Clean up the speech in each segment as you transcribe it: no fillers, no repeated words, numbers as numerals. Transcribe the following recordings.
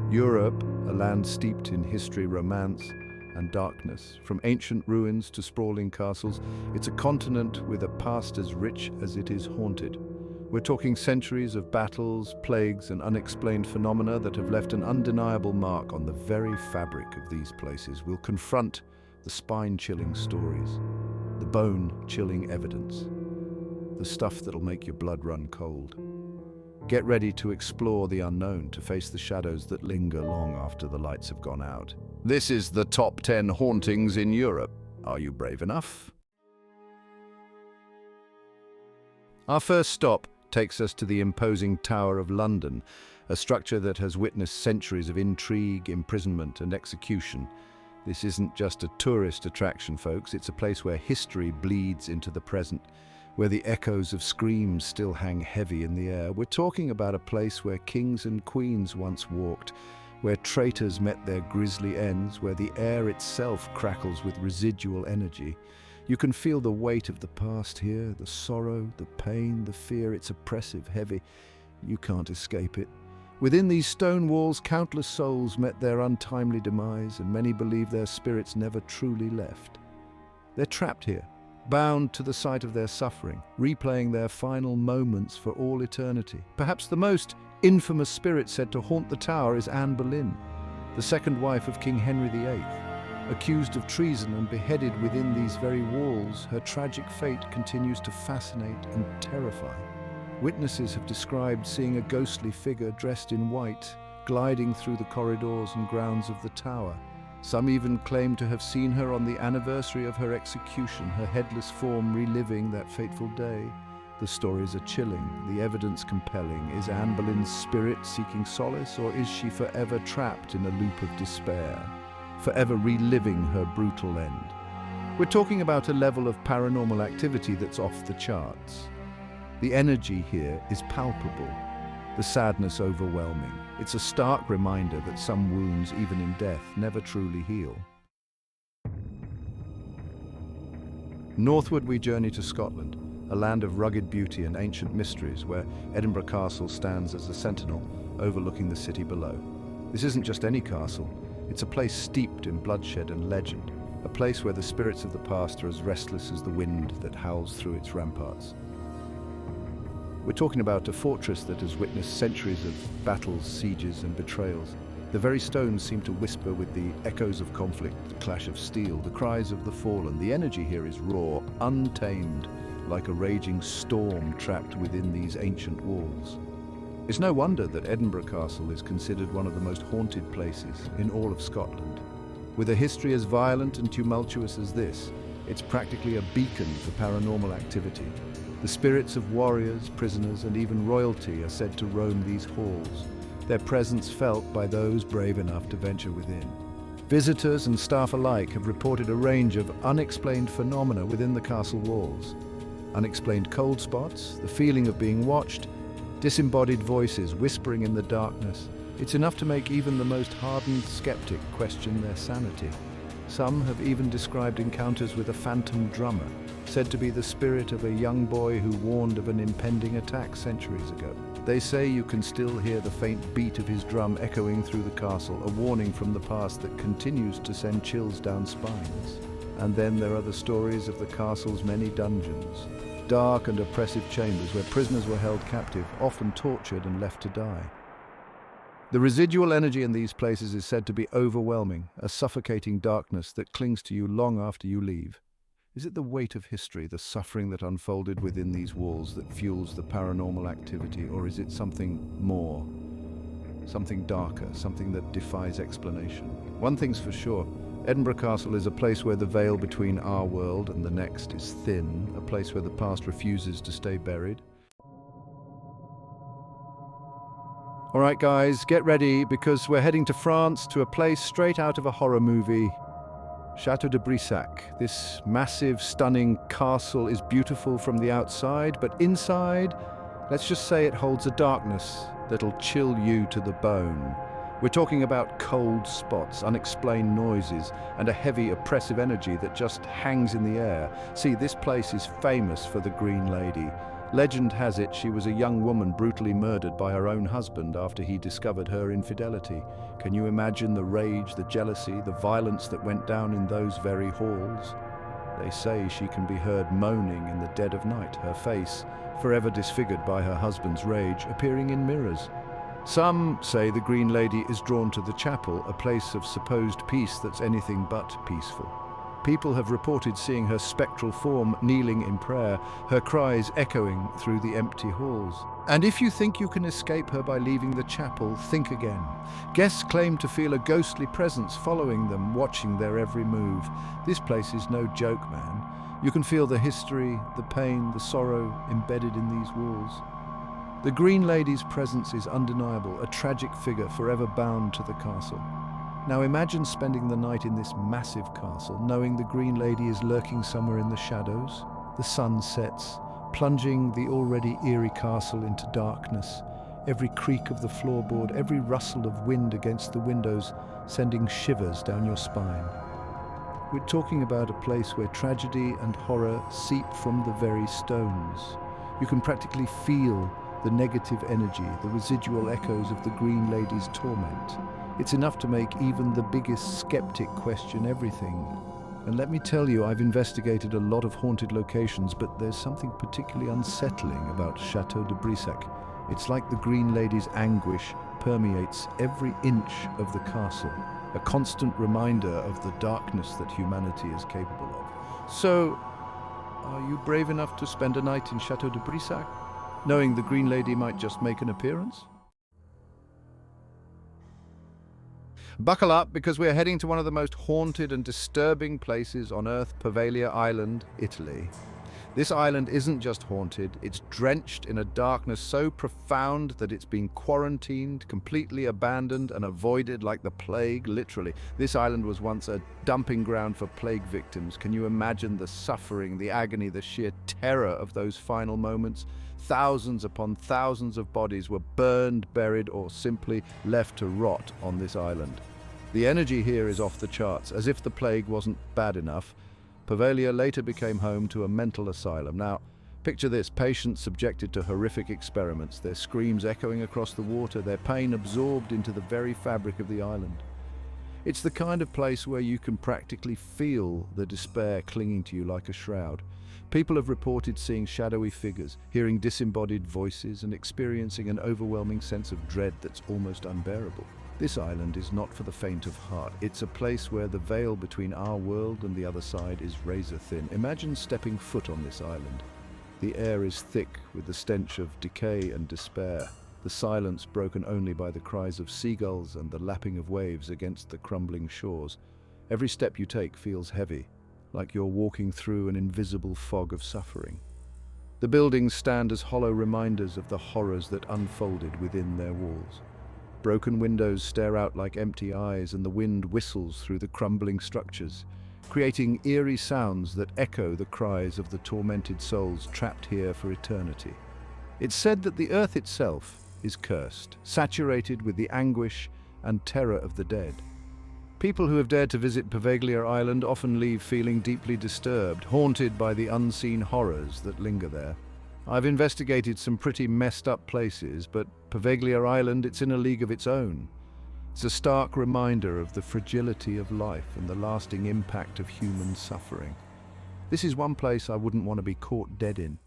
Europe, a land steeped in history, romance, and darkness. From ancient ruins to sprawling castles, it's a continent with a past as rich as it is haunted. We're talking centuries of battles, plagues, and unexplained phenomena that have left an undeniable mark on the very fabric of these places. We'll confront the spine-chilling stories, the bone-chilling evidence, the stuff that'll make your blood run cold. Get ready to explore the unknown, to face the shadows that linger long after the lights have gone out. This is the top 10 hauntings in Europe. Are you brave enough? Our first stop takes us to the imposing Tower of London, a structure that has witnessed centuries of intrigue, imprisonment, and execution. This isn't just a tourist attraction, folks. It's a place where history bleeds into the present, where the echoes of screams still hang heavy in the air. We're talking about a place where kings and queens once walked, where traitors met their grisly ends, where the air itself crackles with residual energy. You can feel the weight of the past here, the sorrow, the pain, the fear. It's oppressive, heavy. You can't escape it. Within these stone walls, countless souls met their untimely demise, and many believe their spirits never truly left. They're trapped here, bound to the site of their suffering, replaying their final moments for all eternity. Perhaps the most infamous spirit said to haunt the tower is Anne Boleyn, the second wife of King Henry VIII. Accused of treason and beheaded within these very walls, her tragic fate continues to fascinate and terrify. Witnesses have described seeing a ghostly figure dressed in white, gliding through the corridors and grounds of the tower. Some even claim to have seen her on the anniversary of her execution, her headless form reliving that fateful day. The stories are chilling, the evidence compelling. Is Anne Boleyn's spirit seeking solace, or is she forever trapped in a loop of despair, forever reliving her brutal end? We're talking about a level of paranormal activity that's off the charts. The energy here is palpable, the sadness overwhelming. It's a stark reminder that some wounds, even in death, never truly heal. Northward we journey to Scotland, a land of rugged beauty and ancient mysteries, where Edinburgh Castle stands as a sentinel overlooking the city below. This isn't just any castle, it's a place steeped in bloodshed and legend, a place where the spirits of the past are as restless as the wind that howls through its ramparts. We're talking about a fortress that has witnessed centuries of battles, sieges, and betrayals. The very stones seem to whisper with the echoes of conflict, the clash of steel, the cries of the fallen. The energy here is raw, untamed, like a raging storm trapped within these ancient walls. It's no wonder that Edinburgh Castle is considered one of the most haunted places in all of Scotland. With a history as violent and tumultuous as this, it's practically a beacon for paranormal activity. The spirits of warriors, prisoners, and even royalty are said to roam these halls, their presence felt by those brave enough to venture within. Visitors and staff alike have reported a range of unexplained phenomena within the castle walls. Unexplained cold spots, the feeling of being watched, disembodied voices whispering in the darkness. It's enough to make even the most hardened skeptic question their sanity. Some have even described encounters with a phantom drummer, said to be the spirit of a young boy who warned of an impending attack centuries ago. They say you can still hear the faint beat of his drum echoing through the castle, a warning from the past that continues to send chills down spines. And then there are the stories of the castle's many dungeons, dark and oppressive chambers where prisoners were held captive, often tortured and left to die. The residual energy in these places is said to be overwhelming, a suffocating darkness that clings to you long after you leave. Is it the weight of history, the suffering that unfolded within these walls that fuels the paranormal activity, or is it something more, something darker, something that defies explanation? One thing's for sure, Edinburgh Castle is a place where the veil between our world and the next is thin, a place where the past refuses to stay buried. All right, guys, get ready, because we're heading to France, to a place straight out of a horror movie. Château de Brissac. This massive, stunning castle is beautiful from the outside, but inside, let's just say it holds a darkness that'll chill you to the bone. We're talking about cold spots, unexplained noises, and a heavy, oppressive energy that just hangs in the air. See, this place is famous for the Green Lady, Legend has it she was a young woman brutally murdered by her own husband after he discovered her infidelity. Can you imagine the rage, the jealousy, the violence that went down in those very halls? They say she can be heard moaning in the dead of night, her face, forever disfigured by her husband's rage, appearing in mirrors. Some say the Green Lady is drawn to the chapel, a place of supposed peace that's anything but peaceful. People have reported seeing her spectral form kneeling in prayer, her cries echoing through the empty halls. And if you think you can escape her by leaving the chapel, think again. Guests claim to feel a ghostly presence following them, watching their every move. This place is no joke, man. You can feel the history, the pain, the sorrow embedded in these walls. The Green Lady's presence is undeniable, a tragic figure forever bound to the castle. Now imagine spending the night in this massive castle, knowing the Green Lady is lurking somewhere in the shadows. The sun sets, plunging the already eerie castle into darkness. Every creak of the floorboard, every rustle of wind against the windows, sending shivers down your spine. We're talking about a place where tragedy and horror seep from the very stones. You can practically feel the negative energy, the residual echoes of the Green Lady's torment. It's enough to make even the biggest skeptic question everything. And let me tell you, I've investigated a lot of haunted locations, but there's something particularly unsettling about Château de Brissac. It's like the Green Lady's anguish permeates every inch of the castle, a constant reminder of the darkness that humanity is capable of. So, are you brave enough to spend a night in Château de Brissac, knowing the Green Lady might just make an appearance? Buckle up, because we're heading to one of the most haunted and disturbing places on Earth, Poveglia Island, Italy. This island isn't just haunted, it's drenched in a darkness so profound that it's been quarantined, completely abandoned and avoided like the plague, literally. This island was once a dumping ground for plague victims. Can you imagine the suffering, the agony, the sheer terror of those final moments? Thousands upon thousands of bodies were burned, buried, or simply left to rot on this island. The energy here is off the charts. As if the plague wasn't bad enough, Poveglia later became home to a mental asylum. Now, picture this: patients subjected to horrific experiments, their screams echoing across the water, their pain absorbed into the very fabric of the island. It's the kind of place where you can practically feel the despair clinging to you like a shroud. People have reported seeing shadowy figures, hearing disembodied voices, and experiencing an overwhelming sense of dread that's almost unbearable. This island is not for the faint of heart. It's a place where the veil between our world and the other side is razor thin. Imagine stepping foot on this island. The air is thick with the stench of decay and despair, the silence broken only by the cries of seagulls and the lapping of waves against the crumbling shores. Every step you take feels heavy, like you're walking through an invisible fog of suffering. The buildings stand as hollow reminders of the horrors that unfolded within their walls. Broken windows stare out like empty eyes, and the wind whistles through the crumbling structures, creating eerie sounds that echo the cries of the tormented souls trapped here for eternity. It's said that the earth itself is cursed, saturated with the anguish and terror of the dead. People who have dared to visit Poveglia Island often leave feeling deeply disturbed, haunted by the unseen horrors that linger there. I've investigated some pretty messed up places, but Poveglia Island, it's in a league of its own. It's a stark reminder of the fragility of life and the lasting impact of human suffering. This is one place I wouldn't want to be caught dead in.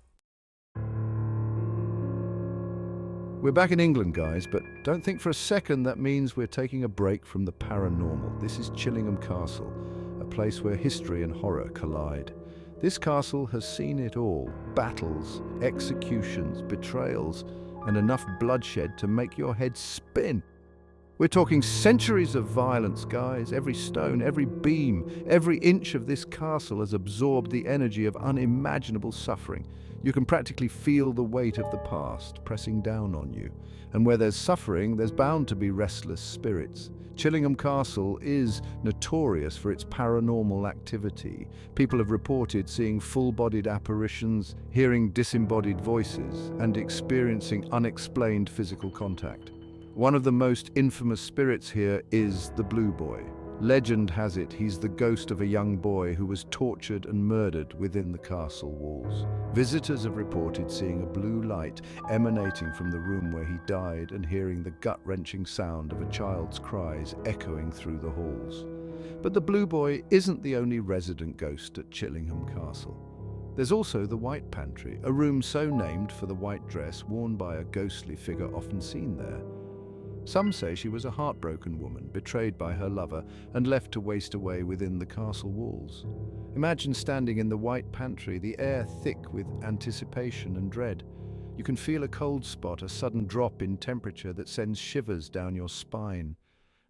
We're back in England, guys, but don't think for a second that means we're taking a break from the paranormal. This is Chillingham Castle, a place where history and horror collide. This castle has seen it all: battles, executions, betrayals, and enough bloodshed to make your head spin. We're talking centuries of violence, guys. Every stone, every beam, every inch of this castle has absorbed the energy of unimaginable suffering. You can practically feel the weight of the past pressing down on you. And where there's suffering, there's bound to be restless spirits. Chillingham Castle is notorious for its paranormal activity. People have reported seeing full-bodied apparitions, hearing disembodied voices, and experiencing unexplained physical contact. One of the most infamous spirits here is the Blue Boy. Legend has it he's the ghost of a young boy who was tortured and murdered within the castle walls. Visitors have reported seeing a blue light emanating from the room where he died and hearing the gut-wrenching sound of a child's cries echoing through the halls. But the blue boy isn't the only resident ghost at Chillingham Castle. There's also the White Pantry, a room so named for the white dress worn by a ghostly figure often seen there. Some say she was a heartbroken woman, betrayed by her lover and left to waste away within the castle walls. Imagine standing in the White Pantry, the air thick with anticipation and dread. You can feel a cold spot, a sudden drop in temperature that sends shivers down your spine.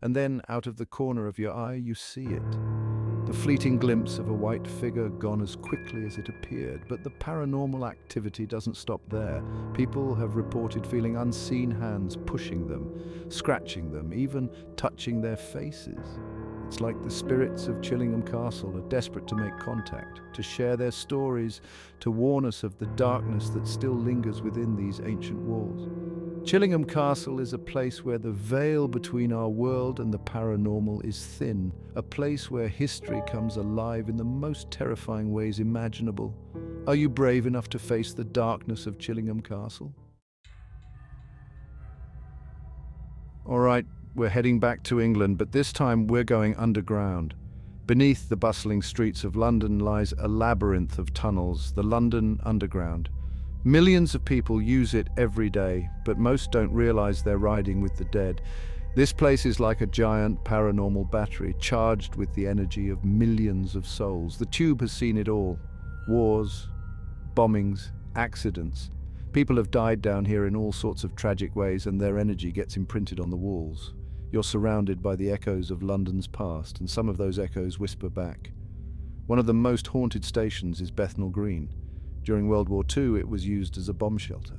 And then, out of the corner of your eye, you see it. The fleeting glimpse of a white figure gone as quickly as it appeared. But the paranormal activity doesn't stop there. People have reported feeling unseen hands pushing them, scratching them, even touching their faces. It's like the spirits of Chillingham Castle are desperate to make contact, to share their stories, to warn us of the darkness that still lingers within these ancient walls. Chillingham Castle is a place where the veil between our world and the paranormal is thin, a place where history comes alive in the most terrifying ways imaginable. Are you brave enough to face the darkness of Chillingham Castle? All right, we're heading back to England, but this time we're going underground. Beneath the bustling streets of London lies a labyrinth of tunnels, the London Underground. Millions of people use it every day, but most don't realize they're riding with the dead. This place is like a giant paranormal battery, charged with the energy of millions of souls. The tube has seen it all. Wars, bombings, accidents. People have died down here in all sorts of tragic ways, and their energy gets imprinted on the walls. You're surrounded by the echoes of London's past, and some of those echoes whisper back. One of the most haunted stations is Bethnal Green. During World War II, it was used as a bomb shelter.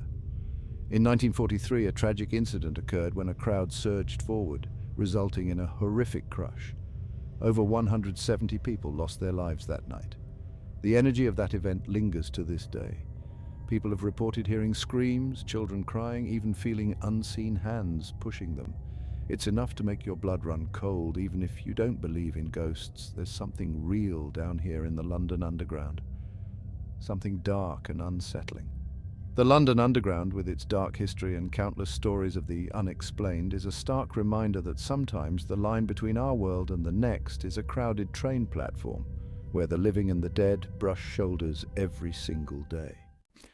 In 1943, a tragic incident occurred when a crowd surged forward, resulting in a horrific crush. Over 170 people lost their lives that night. The energy of that event lingers to this day. People have reported hearing screams, children crying, even feeling unseen hands pushing them. It's enough to make your blood run cold, even if you don't believe in ghosts. There's something real down here in the London Underground. Something dark and unsettling. The London Underground, with its dark history and countless stories of the unexplained, is a stark reminder that sometimes the line between our world and the next is a crowded train platform, where the living and the dead brush shoulders every single day.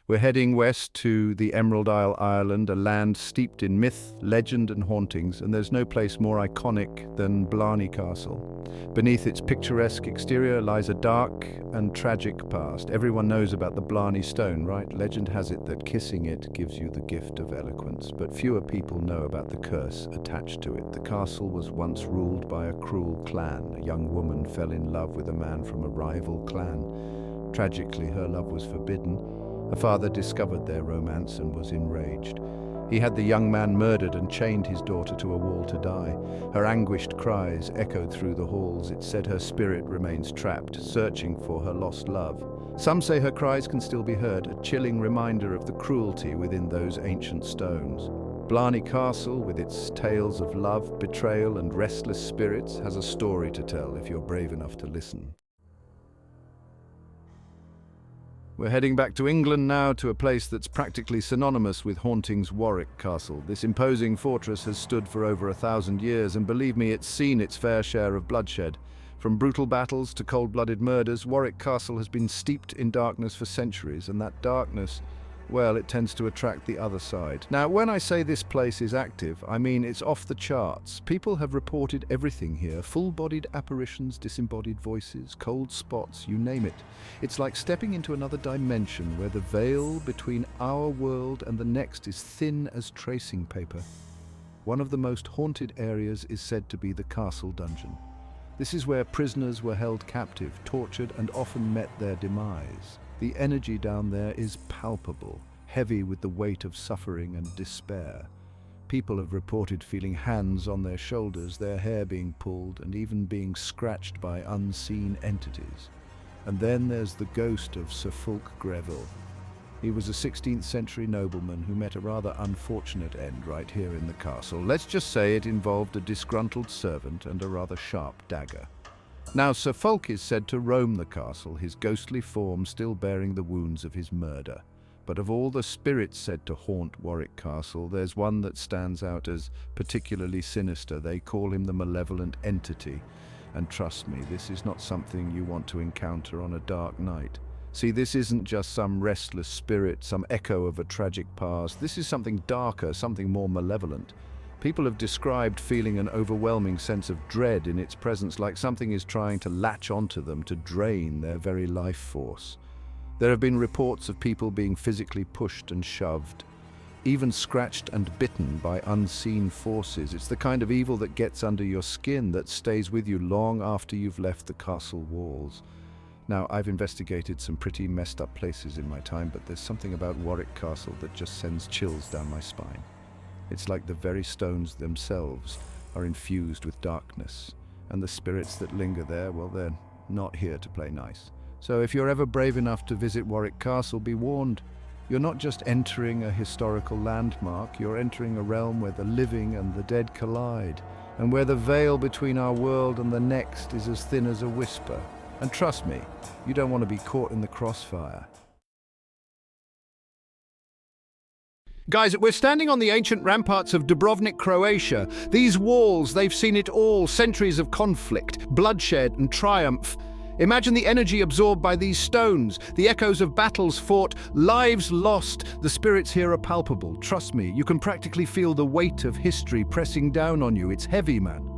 We're heading west to the Emerald Isle Island, a land steeped in myth, legend and hauntings, and there's no place more iconic than Blarney Castle. Beneath its picturesque exterior lies a dark and tragic past. Everyone knows about the Blarney Stone, right? Legend has it that kissing it gives you the gift of eloquence, but fewer people know about the curse attached to it. The castle was once ruled by a cruel clan. A young woman fell in love with a man from a rival clan. Tragically, her love was forbidden. Her father discovered their romance and was enraged. He had the young man murdered and chained his daughter to a wall to die. Her anguished cries echoed through the halls. It said her spirit remains trapped, searching for her lost love. Some say her cries can still be heard, a chilling reminder of the cruelty within those ancient stones. Blarney Castle, with its tales of love, betrayal and restless spirits, has a story to tell if you're brave enough to listen. We're heading back to England now, to a place that's practically synonymous with hauntings, Warwick Castle. This imposing fortress has stood for over 1,000 years, and believe me, it's seen its fair share of bloodshed. From brutal battles to cold-blooded murders, Warwick Castle has been steeped in darkness for centuries, and that darkness, well, it tends to attract the other side. Now, when I say this place is active, I mean it's off the charts. People have reported everything here: full-bodied apparitions, disembodied voices, cold spots, you name it. It's like stepping into another dimension where the veil between our world and the next is thin as tracing paper. One of the most haunted areas is said to be the castle dungeon. This is where prisoners were held captive, tortured, and often met their demise. The energy down there is palpable, heavy with the weight of suffering and despair. People have reported feeling hands on their shoulders, their hair being pulled, and even being scratched by unseen entities. And then there's the ghost of Sir Fulk Greville. He was a 16th century nobleman who met a rather unfortunate end right here in the castle. Let's just say it involved a disgruntled servant and a rather sharp dagger. Now, Sir Fulk is said to roam the castle, his ghostly form still bearing the wounds of his murder. But of all the spirits said to haunt Warwick Castle, there's one that stands out as particularly sinister. They call him the malevolent entity. And trust me, this is not something you want to encounter on a dark night. See, this isn't just some restless spirit, some echo of a tragic past. This is something darker, something more malevolent. People have described feeling an overwhelming sense of dread in its presence, like something is trying to latch onto them to drain their very life force. There have been reports of people being physically pushed and shoved, even scratched and bitten by unseen forces. It's the kind of evil that gets under your skin, that stays with you long after you've left the castle walls. Now, I've investigated some pretty messed up places in my time, but there's something about Warwick Castle that just sends chills down my spine. It's like the very stones themselves are infused with darkness, and the spirits that linger there, well, they're not here to play nice. So if you're ever brave enough to visit Warwick Castle, be warned. You're not just entering a historical landmark, you're entering a realm where the living and the dead collide, and where the veil between our world and the next is as thin as a whisper. And trust me, you don't want to be caught in the crossfire. Guys, we're standing on the ancient ramparts of Dubrovnik, Croatia. These walls, they've seen it all, centuries of conflict, bloodshed and triumph. Imagine the energy absorbed by these stones, the echoes of battles fought, lives lost. The spirits here are palpable. Trust me, you can practically feel the weight of history pressing down on you. It's heavy, man.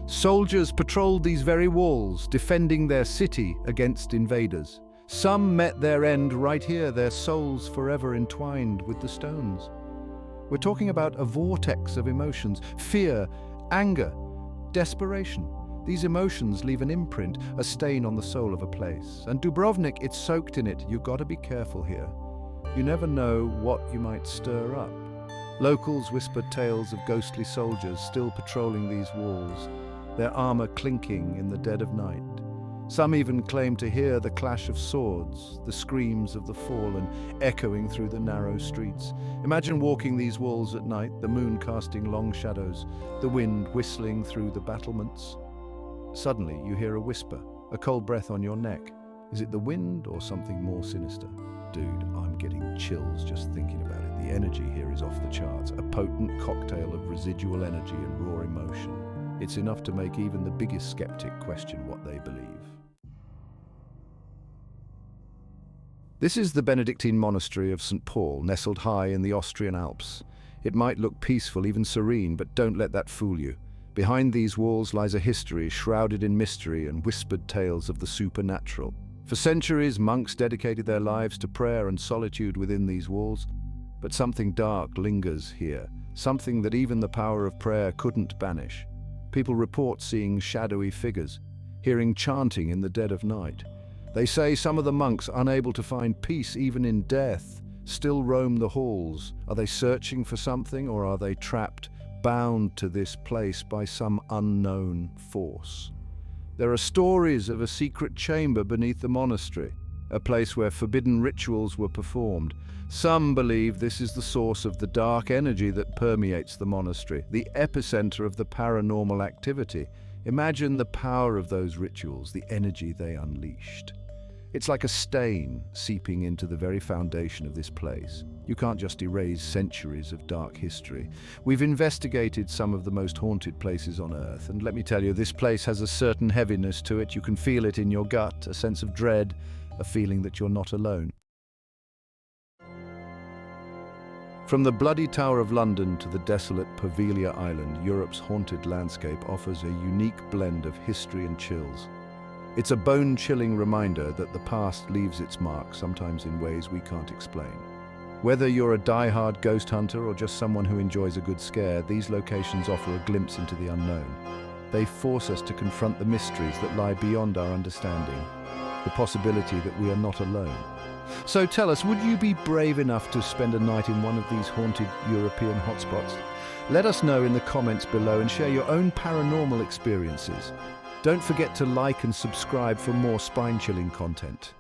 Soldiers patrolled these very walls, defending their city against invaders. Some met their end right here, their souls forever entwined with the stones. We're talking about a vortex of emotions, fear, anger, desperation. These emotions leave an imprint, a stain on the soul of a place. And Dubrovnik, it's soaked in it. You've got to be careful here. You never know what you might stir up. Locals whispered tales of ghostly soldiers still patrolling these walls, their armor clinking in the dead of night. Some even claim to hear the clash of swords, the screams of the fallen echoing through the narrow streets. Imagine walking these walls at night, the moon casting long shadows, the wind whistling through the battlements. Suddenly, you hear a whisper, a cold breath on your neck. Is it the wind or something more sinister? Dude, I'm getting chills just thinking about it. The energy here is off the charts, a potent cocktail of residual energy and raw emotion. It's enough to make even the biggest skeptic question what they believe. This is the Benedictine Monastery of St. Paul, nestled high in the Austrian Alps. It might look peaceful, even serene, but don't let that fool you. Behind these walls lies a history shrouded in mystery and whispered tales of the supernatural. For centuries, monks dedicated their lives to prayer and solitude within these walls. But something dark lingers here, something that even the power of prayer couldn't banish. People report seeing shadowy figures, hearing chanting in the dead of night. They say some of the monks, unable to find peace even in death, still roam the halls. Are they searching for something, or are they trapped, bound to this place by some unknown force? There are stories of a secret chamber beneath the monastery, a place where forbidden rituals were performed. Some believe this is the source of the dark energy that permeates the monastery, the epicenter of the paranormal activity. Imagine the power of those rituals, the energy they unleashed. It's like a stain seeping into the very foundation of this place. You can't just erase centuries of dark history. We've investigated some of the most haunted places on Earth, and let me tell you, this place has a certain heaviness to it. You can feel it in your gut, a sense of dread, a feeling that you're not alone. From the bloody Tower of London to the desolate Poveglia Island, Europe's haunted landscape offers a unique blend of history and chills. It's a bone-chilling reminder that the past leaves its mark, sometimes in ways we can't explain. Whether you're a die-hard ghost hunter or just someone who enjoys a good scare, these locations offer a glimpse into the unknown. They force us to confront the mysteries that lie beyond our understanding, the possibility that we are not alone. So tell us, would you be brave enough to spend a night in one of these haunted European hotspots? Let us know in the comments below and share your own paranormal experiences. Don't forget to like and subscribe for more spine-chilling content.